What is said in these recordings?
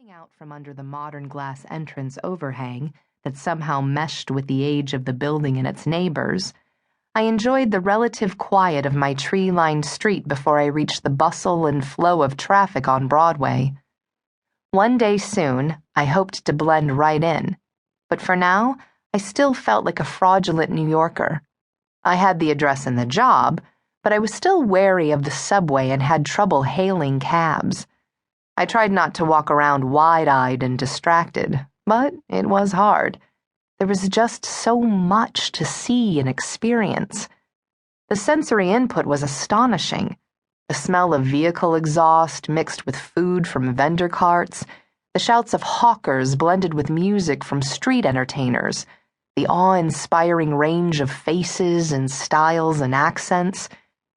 Looking out from under the modern glass entrance overhang that somehow meshed with the age of the building and its neighbors, I enjoyed the relative quiet of my tree-lined street before I reached the bustle and flow of traffic on Broadway. One day soon, I hoped to blend right in, but for now, I still felt like a fraudulent New Yorker. I had the address and the job, but I was still wary of the subway and had trouble hailing cabs. I tried not to walk around wide-eyed and distracted, but it was hard. There was just so much to see and experience. The sensory input was astonishing. The smell of vehicle exhaust mixed with food from vendor carts, the shouts of hawkers blended with music from street entertainers, the awe-inspiring range of faces and styles and accents,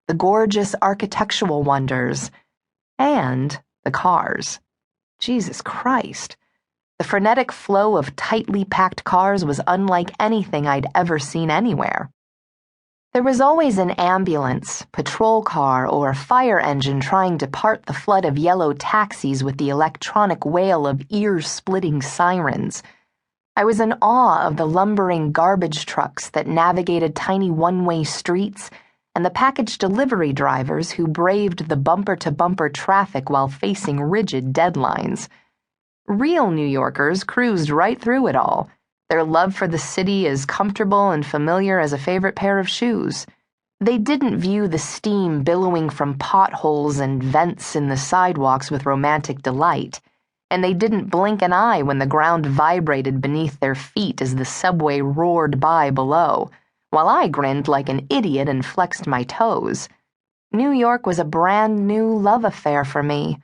the gorgeous architectural wonders, and the cars. Jesus Christ. The frenetic flow of tightly packed cars was unlike anything I'd ever seen anywhere. There was always an ambulance, patrol car, or fire engine trying to part the flood of yellow taxis with the electronic wail of ear-splitting sirens. I was in awe of the lumbering garbage trucks that navigated tiny one-way streets and the package delivery drivers who braved the bumper-to-bumper traffic while facing rigid deadlines. Real New Yorkers cruised right through it all, their love for the city as comfortable and familiar as a favorite pair of shoes. They didn't view the steam billowing from potholes and vents in the sidewalks with romantic delight, and they didn't blink an eye when the ground vibrated beneath their feet as the subway roared by below, while I grinned like an idiot and flexed my toes. New York was a brand new love affair for me.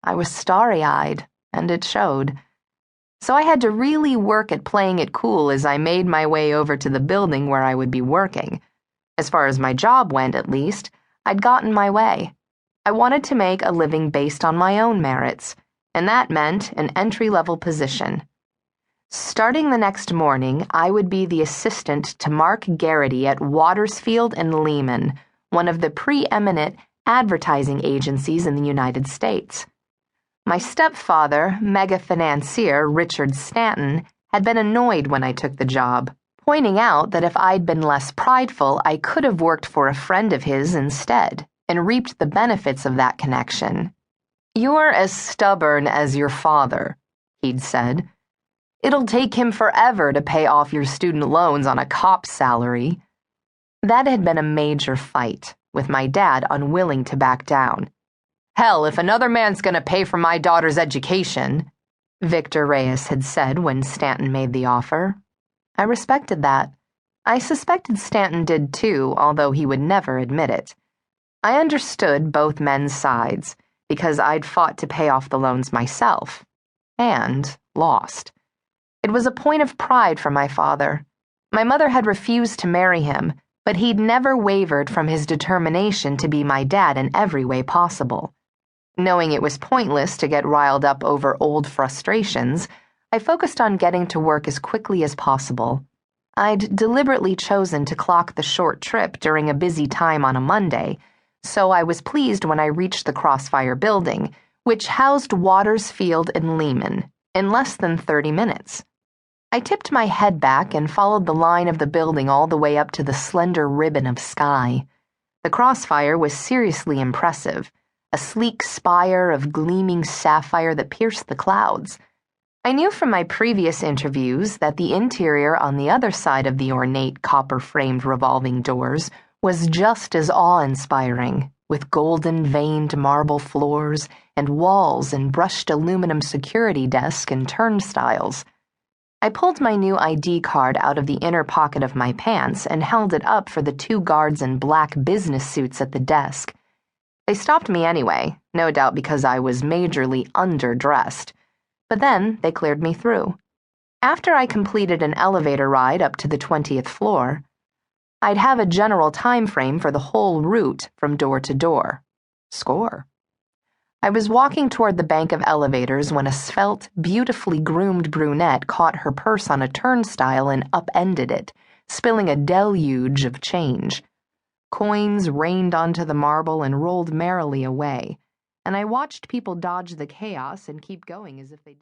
I was starry-eyed, and it showed. So I had to really work at playing it cool as I made my way over to the building where I would be working. As far as my job went, at least, I'd gotten my way. I wanted to make a living based on my own merits, and that meant an entry-level position. Starting the next morning, I would be the assistant to Mark Garrity at Watersfield and Lehman, one of the preeminent advertising agencies in the United States. My stepfather, mega-financier Richard Stanton, had been annoyed when I took the job, pointing out that if I'd been less prideful, I could have worked for a friend of his instead, and reaped the benefits of that connection. "You're as stubborn as your father," he'd said. "It'll take him forever to pay off your student loans on a cop's salary." That had been a major fight, with my dad unwilling to back down. "Hell, if another man's gonna pay for my daughter's education," Victor Reyes had said when Stanton made the offer. I respected that. I suspected Stanton did too, although he would never admit it. I understood both men's sides, because I'd fought to pay off the loans myself, and lost. It was a point of pride for my father. My mother had refused to marry him, but he'd never wavered from his determination to be my dad in every way possible. Knowing it was pointless to get riled up over old frustrations, I focused on getting to work as quickly as possible. I'd deliberately chosen to clock the short trip during a busy time on a Monday, so I was pleased when I reached the Crossfire building, which housed Watersfield and Lehman, in less than 30 minutes. I tipped my head back and followed the line of the building all the way up to the slender ribbon of sky. The Crossfire was seriously impressive, a sleek spire of gleaming sapphire that pierced the clouds. I knew from my previous interviews that the interior on the other side of the ornate copper-framed revolving doors was just as awe-inspiring, with golden-veined marble floors and walls and brushed aluminum security desks and turnstiles. I pulled my new ID card out of the inner pocket of my pants and held it up for the two guards in black business suits at the desk. They stopped me anyway, no doubt because I was majorly underdressed, but then they cleared me through. After I completed an elevator ride up to the 20th floor, I'd have a general time frame for the whole route from door to door. Score. I was walking toward the bank of elevators when a svelte, beautifully groomed brunette caught her purse on a turnstile and upended it, spilling a deluge of change. Coins rained onto the marble and rolled merrily away, and I watched people dodge the chaos and keep going as if they didn't.